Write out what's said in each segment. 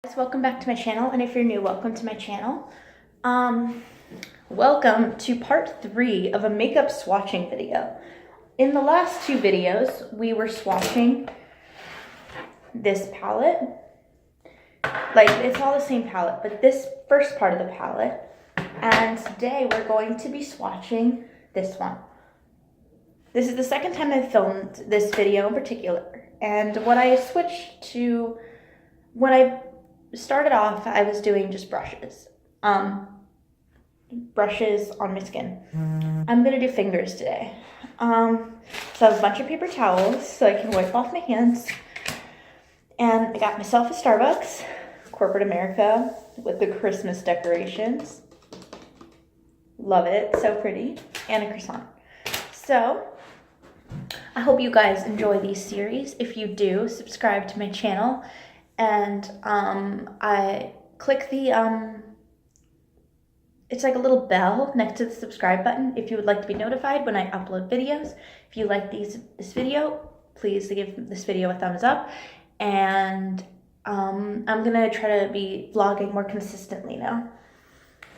Guys, welcome back to my channel, and if you're new, welcome to my channel. Welcome to part 3 of a makeup swatching video. In the last 2 videos, we were swatching this palette. Like, it's all the same palette, but this first part of the palette. And today we're going to be swatching this one. This is the second time I've filmed this video in particular. And when I switched to, when I started off, I was doing just brushes. Brushes on my skin. I'm gonna do fingers today. So I have a bunch of paper towels so I can wipe off my hands. And I got myself a Starbucks, corporate America, with the Christmas decorations. Love it, so pretty. And a croissant. So, I hope you guys enjoy these series. If you do, subscribe to my channel. And I click the, it's like a little bell next to the subscribe button if you would like to be notified when I upload videos. If you like this video, please give this video a thumbs up. And I'm gonna try to be vlogging more consistently now.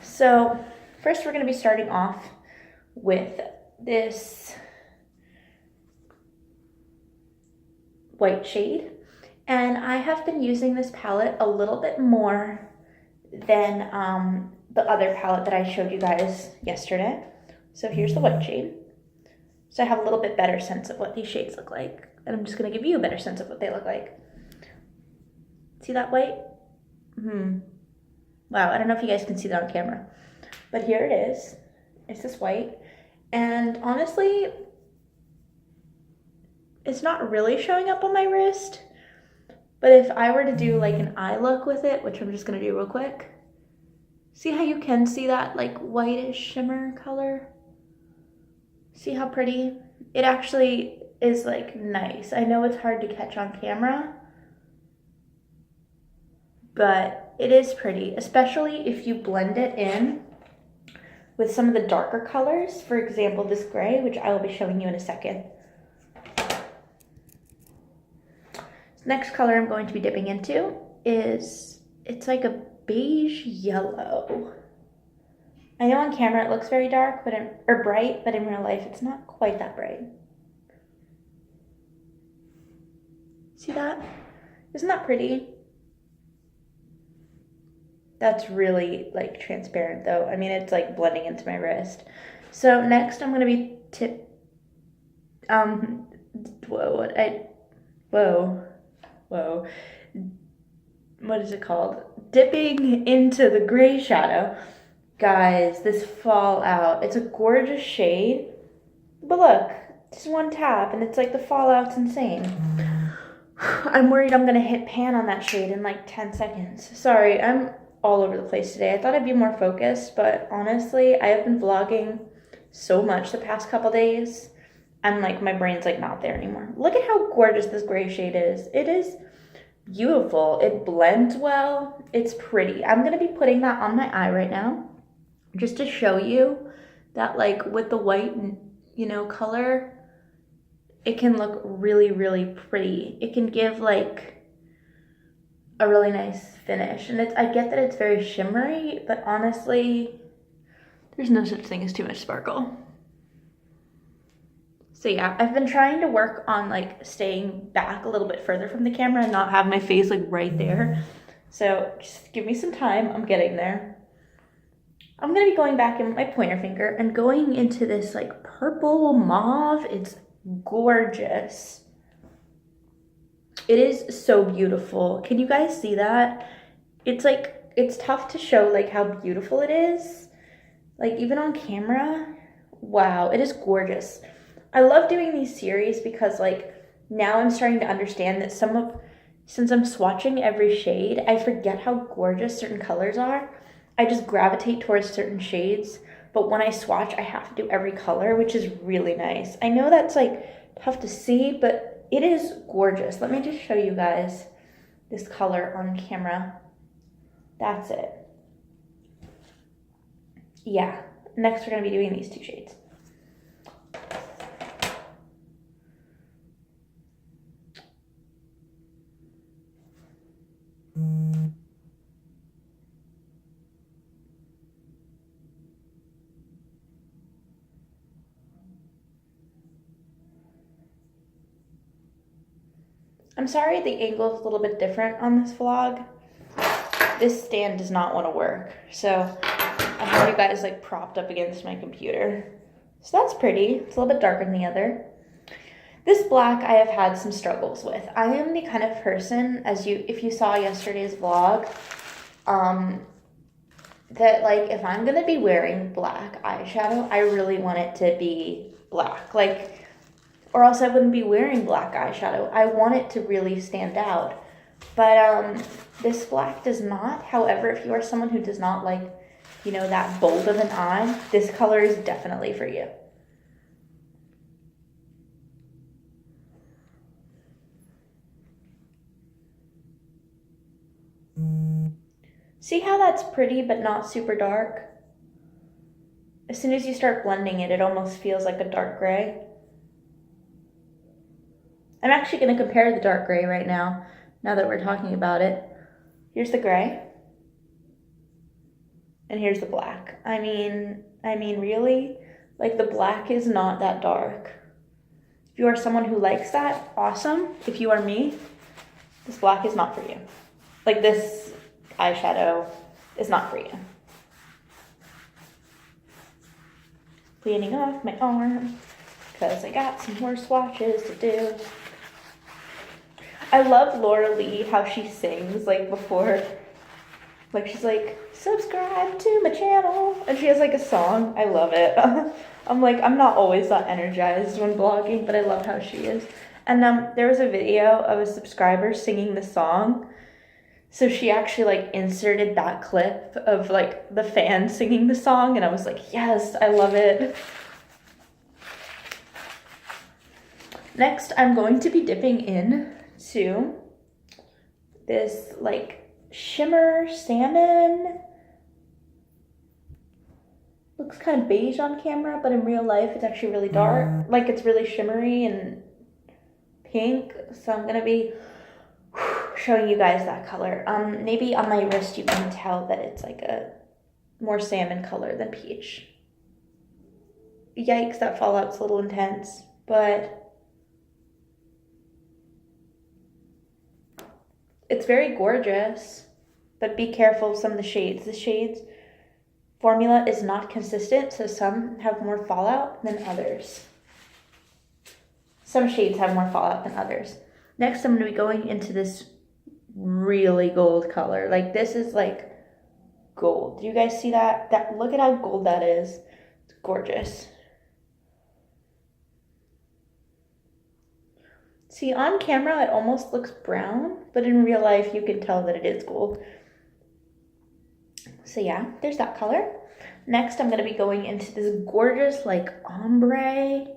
So first we're gonna be starting off with this white shade. And I have been using this palette a little bit more than the other palette that I showed you guys yesterday. So here's the white shade. So I have a little bit better sense of what these shades look like. And I'm just going to give you a better sense of what they look like. See that white? Wow, I don't know if you guys can see that on camera. But here it is. It's this white. And honestly, it's not really showing up on my wrist. But if I were to do like an eye look with it, which I'm just gonna do real quick, see how you can see that like whitish shimmer color? See how pretty? It actually is like nice. I know it's hard to catch on camera, but it is pretty, especially if you blend it in with some of the darker colors. For example, this gray, which I will be showing you in a second. Next color I'm going to be dipping into is, it's like a beige yellow. I know on camera it looks very dark, or bright, but in real life it's not quite that bright. See that? Isn't that pretty? That's really like transparent though. I mean, it's like blending into my wrist. So next I'm gonna be what is it called? Dipping into the gray shadow. Guys, this fallout, it's a gorgeous shade, but look, just one tap and it's like the fallout's insane. I'm worried I'm gonna hit pan on that shade in like 10 seconds. Sorry, I'm all over the place today. I thought I'd be more focused, but honestly, I have been vlogging so much the past couple days. I'm like, my brain's like not there anymore. Look at how gorgeous this gray shade is. It is beautiful. It blends well. It's pretty. I'm going to be putting that on my eye right now just to show you that like with the white, you know, color, it can look really, really pretty. It can give like a really nice finish. And I get that it's very shimmery, but honestly, there's no such thing as too much sparkle. So yeah, I've been trying to work on like staying back a little bit further from the camera and not have my face like right there. So just give me some time, I'm getting there. I'm gonna be going back in with my pointer finger and going into this like purple mauve. It's gorgeous. It is so beautiful. Can you guys see that? It's like, it's tough to show like how beautiful it is. Like even on camera, wow, it is gorgeous. I love doing these series because like now I'm starting to understand that since I'm swatching every shade, I forget how gorgeous certain colors are. I just gravitate towards certain shades, but when I swatch, I have to do every color, which is really nice. I know that's like tough to see, but it is gorgeous. Let me just show you guys this color on camera. That's it. Yeah, next we're gonna be doing these 2 shades. I'm sorry the angle is a little bit different on this vlog. This stand does not want to work, so I have you guys like propped up against my computer. So that's pretty. It's a little bit darker than the other. This black I have had some struggles with. I am the kind of person, if you saw yesterday's vlog, that like if I'm gonna be wearing black eyeshadow, I really want it to be black. Like, or else I wouldn't be wearing black eyeshadow. I want it to really stand out. But this black does not. However, if you are someone who does not like, you know, that bold of an eye, this color is definitely for you. See how that's pretty but not super dark? As soon as you start blending it, it almost feels like a dark gray. I'm actually going to compare the dark gray right now that we're talking about it. Here's the gray. And here's the black. I mean, really? Like, the black is not that dark. If you are someone who likes that, awesome. If you are me, this black is not for you. Like, this eyeshadow is not for you. Cleaning off my arm because I got some more swatches to do. I love Laura Lee, how she sings like before. Like she's like, subscribe to my channel. And she has like a song. I love it. I'm not always that energized when vlogging, but I love how she is. And there was a video of a subscriber singing the song. So she actually like inserted that clip of like the fan singing the song, and I was like, yes, I love it. Next, I'm going to be dipping in to this like shimmer salmon. Looks kind of beige on camera, but in real life it's actually really dark. Like it's really shimmery and pink. So I'm gonna be showing you guys that color. Maybe on my wrist you can tell that it's like a more salmon color than peach. Yikes, that fallout's a little intense, but it's very gorgeous. But be careful of some of the shades. The shades formula is not consistent, so some have more fallout than others. Some shades have more fallout than others. Next, I'm going to be going into this really gold color. Like, this is like gold. Do you guys see that? Look at how gold that is. It's gorgeous. See, on camera, it almost looks brown, but in real life, you can tell that it is gold. So yeah, there's that color. Next, I'm going to be going into this gorgeous, like, ombre.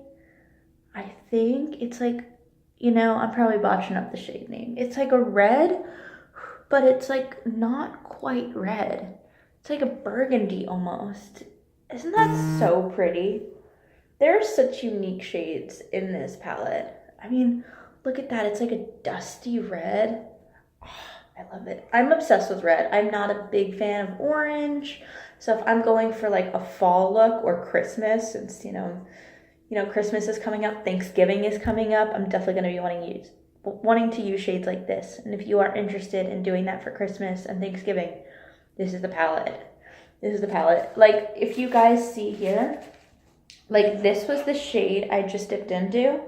I think it's like, you know, I'm probably botching up the shade name. It's like a red, but it's like not quite red. It's like a burgundy almost. Isn't that so pretty? There are such unique shades in this palette. I mean, look at that. It's like a dusty red. Oh, I love it. I'm obsessed with red. I'm not a big fan of orange. So if I'm going for like a fall look or Christmas, since, you know, Christmas is coming up, Thanksgiving is coming up, I'm definitely going to be wanting to use shades like this. And if you are interested in doing that for Christmas and Thanksgiving, this is the palette. This is the palette. Like, if you guys see here, like, this was the shade I just dipped into.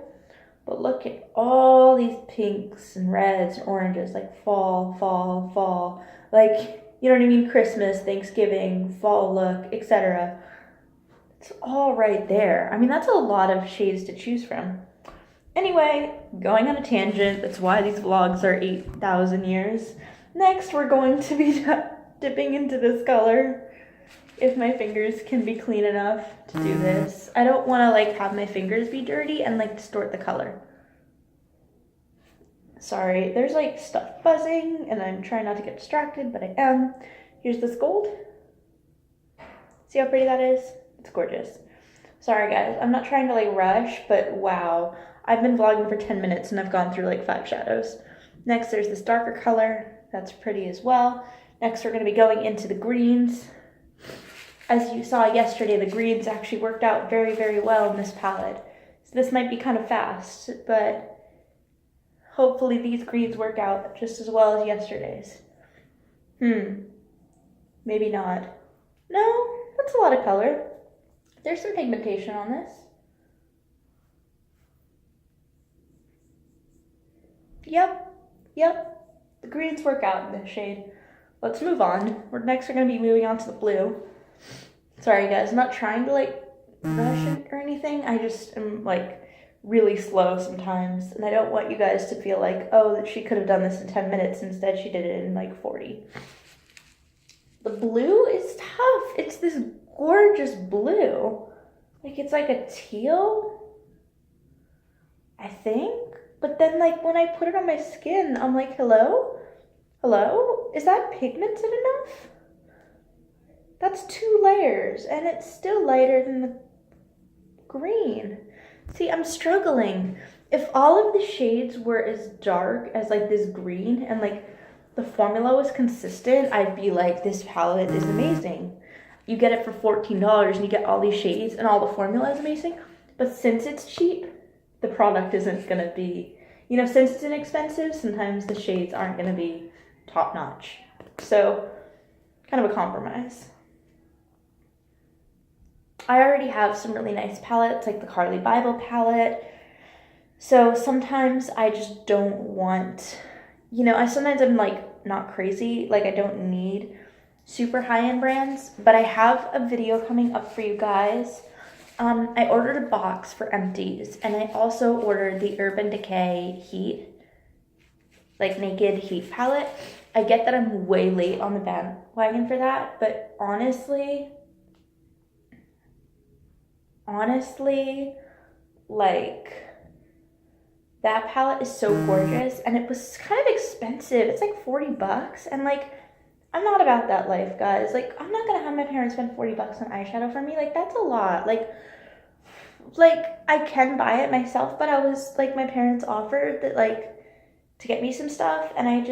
But look at all these pinks and reds and oranges, like fall, fall, fall. Like, you know what I mean? Christmas, Thanksgiving, fall look, etc. It's all right there. I mean, that's a lot of shades to choose from. Anyway, going on a tangent. That's why these vlogs are 8,000 years. Next, we're going to be dipping into this color. If my fingers can be clean enough to do this. I don't want to like have my fingers be dirty and like distort the color. Sorry, there's like stuff buzzing and I'm trying not to get distracted, but I am. Here's this gold. See how pretty that is? It's gorgeous. Sorry guys, I'm not trying to like rush, but wow. I've been vlogging for 10 minutes and I've gone through like 5 shadows. Next, there's this darker color. That's pretty as well. Next, we're going to be going into the greens. As you saw yesterday, the greens actually worked out very, very well in this palette. So this might be kind of fast, but Hopefully these greens work out just as well as yesterday's. Maybe not. No, that's a lot of color. There's some pigmentation on this. Yep. The greens work out in this shade. Let's move on. We're gonna be moving on to the blue. Sorry guys, I'm not trying to like rush it or anything. I just am like really slow sometimes, and I don't want you guys to feel like, oh, that she could have done this in 10 minutes. Instead, she did it in like 40. The blue is tough. It's this gorgeous blue. Like, it's like a teal, I think. But then, like, when I put it on my skin, I'm like, hello? Is that pigmented enough? That's 2 layers, and it's still lighter than the green. See, I'm struggling. If all of the shades were as dark as like this green and like the formula was consistent, I'd be like, this palette is amazing. You get it for $14 and you get all these shades and all the formula is amazing. But since it's cheap, the product isn't gonna be, you know, since it's inexpensive, sometimes the shades aren't gonna be top notch. So kind of a compromise. I already have some really nice palettes, like the Carly Bible palette. So sometimes I just don't want, you know, sometimes I'm like not crazy, like I don't need super high-end brands, but I have a video coming up for you guys. I ordered a box for empties, and I also ordered the Urban Decay Heat, like Naked Heat palette. I get that I'm way late on the bandwagon for that, but honestly, like, that palette is so gorgeous, and it was kind of expensive. It's like $40, and like, I'm not about that life, guys. Like, I'm not gonna have my parents spend $40 on eyeshadow for me. Like, that's a lot. Like I can buy it myself, but I was like, my parents offered that, like, to get me some stuff, and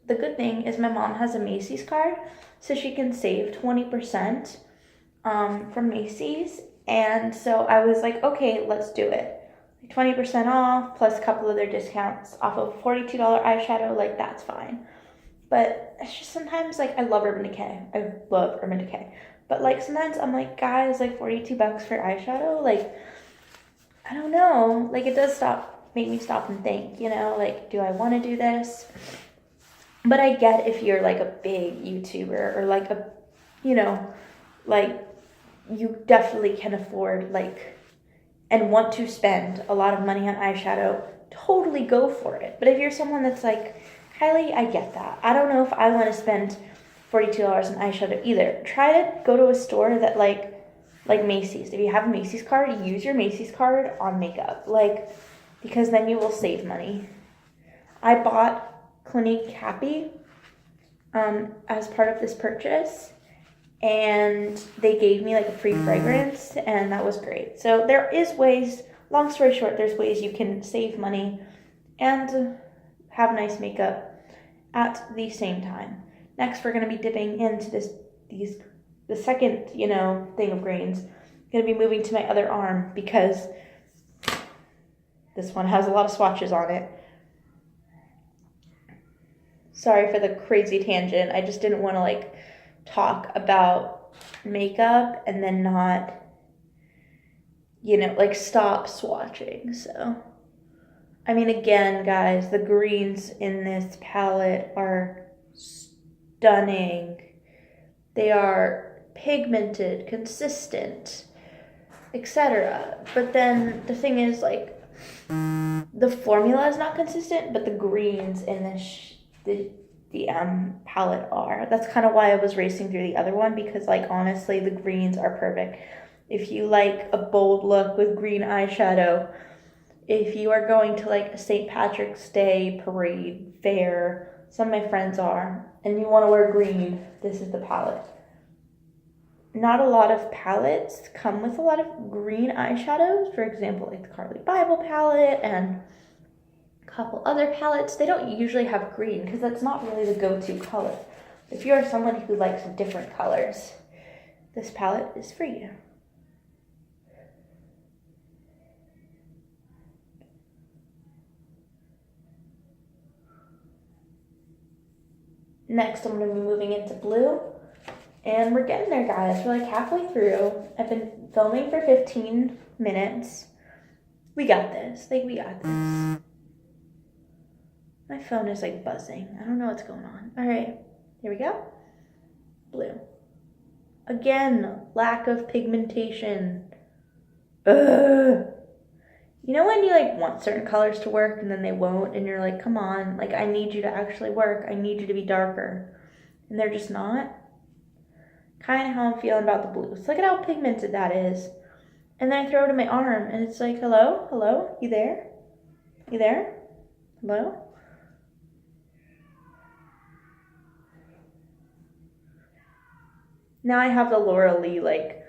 the good thing is my mom has a Macy's card, so she can save 20% from Macy's. And so I was like, okay, let's do it. 20% off plus a couple other discounts off of $42 eyeshadow, like, that's fine. But it's just sometimes, like, I love Urban Decay. But like, sometimes I'm like, guys, like, $42 for eyeshadow, like, I don't know. Like, it does make me stop and think, you know, like, do I want to do this? But I get if you're like a big YouTuber or like a, you know, like, you definitely can afford, like, and want to spend a lot of money on eyeshadow, totally go for it. But if you're someone that's like, Kylie, I get that. I don't know if I want to spend $42 on eyeshadow either. Try to go to a store that like Macy's. If you have a Macy's card, use your Macy's card on makeup. Like, because then you will save money. I bought Clinique Happy as part of this purchase, and they gave me like a free fragrance, and that was great. So there is ways, long story short, there's ways you can save money and have nice makeup at the same time. Next, we're going to be dipping into the second, you know, thing of greens. I'm going to be moving to my other arm because this one has a lot of swatches on it. Sorry for the crazy tangent. I just didn't want to like talk about makeup and then not, you know, like stop swatching. So, I mean, again, guys, the greens in this palette are stunning. They are pigmented, consistent, etc. But then the thing is, like, the formula is not consistent, but the greens in this the palette are. That's kind of why I was racing through the other one, because, like, honestly, the greens are perfect. If you like a bold look with green eyeshadow, if you are going to like a St. Patrick's Day parade fair, some of my friends are, and you want to wear green, this is the palette. Not a lot of palettes come with a lot of green eyeshadows. For example, like the Carly Bible palette and a couple other palettes, they don't usually have green because that's not really the go-to color. If you're someone who likes different colors, this palette is for you. Next, I'm going to be moving into blue. And we're getting there, guys. We're like halfway through. I've been filming for 15 minutes. We got this. Like, we got this. My phone is like buzzing. I don't know what's going on. All right, here we go. Blue. Again, lack of pigmentation. Ugh. You know when you like want certain colors to work and then they won't, and you're like, come on, like I need you to actually work. I need you to be darker. And they're just not. Kind of how I'm feeling about the blues. Look at how pigmented that is. And then I throw it in my arm and it's like, hello? Hello? You there? You there? Hello? Now I have the Laura Lee like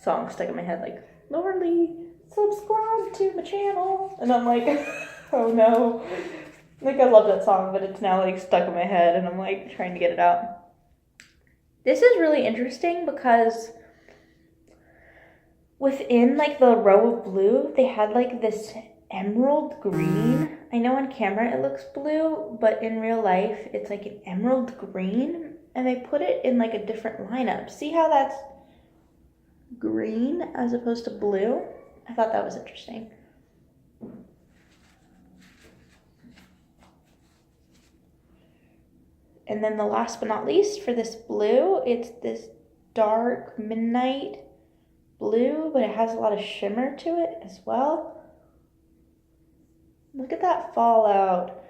song stuck in my head, like, Laura Lee, subscribe to my channel. And I'm like, oh no. Like, I love that song, but it's now like stuck in my head and I'm like trying to get it out. This is really interesting because within like the row of blue, they had like this emerald green. I know on camera it looks blue, but in real life it's like an emerald green. And they put it in like a different lineup. See how that's green as opposed to blue? I thought that was interesting. And then the last but not least for this blue, it's this dark midnight blue, but it has a lot of shimmer to it as well. Look at that fallout.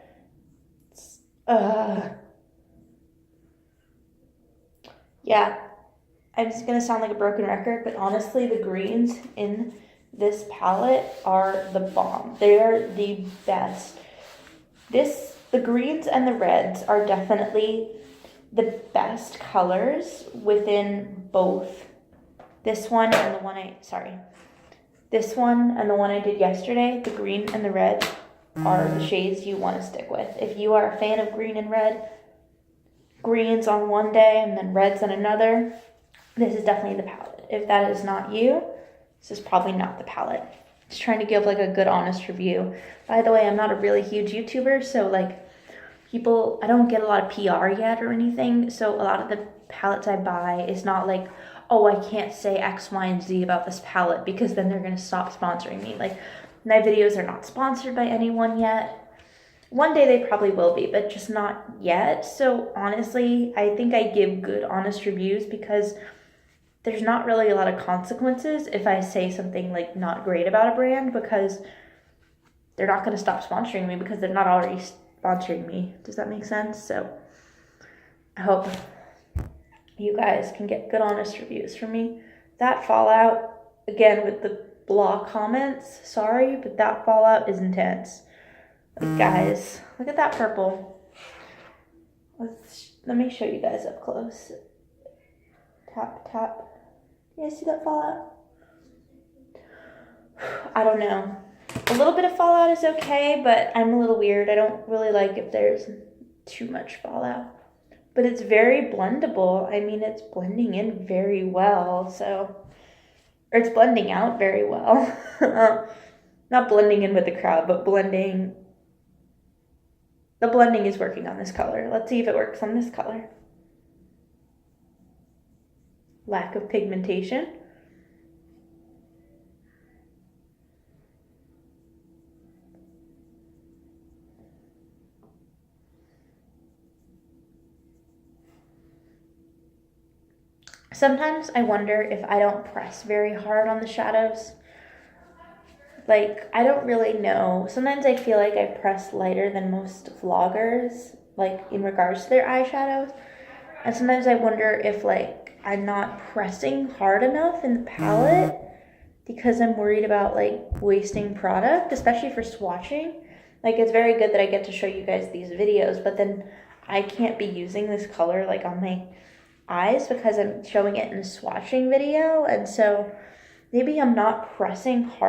Yeah, I'm just going to sound like a broken record, but honestly, the greens in this palette are the bomb. They are the best. The greens and the reds are definitely the best colors within both this one and the one this one and the one I did yesterday. The green and the red are the shades you want to stick with. If you are a fan of green and red, greens on one day and then reds on another, this is definitely the palette. If that is not you, this is probably not the palette. Just trying to give like a good honest review. By the way, I'm not a really huge YouTuber, so like I don't get a lot of PR yet or anything, so a lot of the palettes I buy is not like, oh, I can't say X, Y, and Z about this palette because then they're going to stop sponsoring me. Like, my videos are not sponsored by anyone yet. One day they probably will be, but just not yet. So honestly, I think I give good, honest reviews because there's not really a lot of consequences if I say something like not great about a brand, because they're not going to stop sponsoring me because they're not already sponsoring me. Does that make sense? So I hope you guys can get good, honest reviews from me. That fallout, again, with the blah comments, sorry, but that fallout is intense. Like, guys, look at that purple. Let me show you guys up close. Tap, tap. You guys see that fallout? I don't know. A little bit of fallout is okay, but I'm a little weird. I don't really like if there's too much fallout. But it's very blendable. I mean, it's blending in very well, so... Or it's blending out very well. Not blending in with the crowd, but blending... The blending is working on this color. Let's see if it works on this color. Lack of pigmentation. Sometimes I wonder if I don't press very hard on the shadows. Like, I don't really know. Sometimes I feel like I press lighter than most vloggers, like, in regards to their eyeshadows. And sometimes I wonder if, like, I'm not pressing hard enough in the palette because I'm worried about, like, wasting product, especially for swatching. Like, it's very good that I get to show you guys these videos, but then I can't be using this color, like, on my eyes because I'm showing it in a swatching video. And so maybe I'm not pressing hard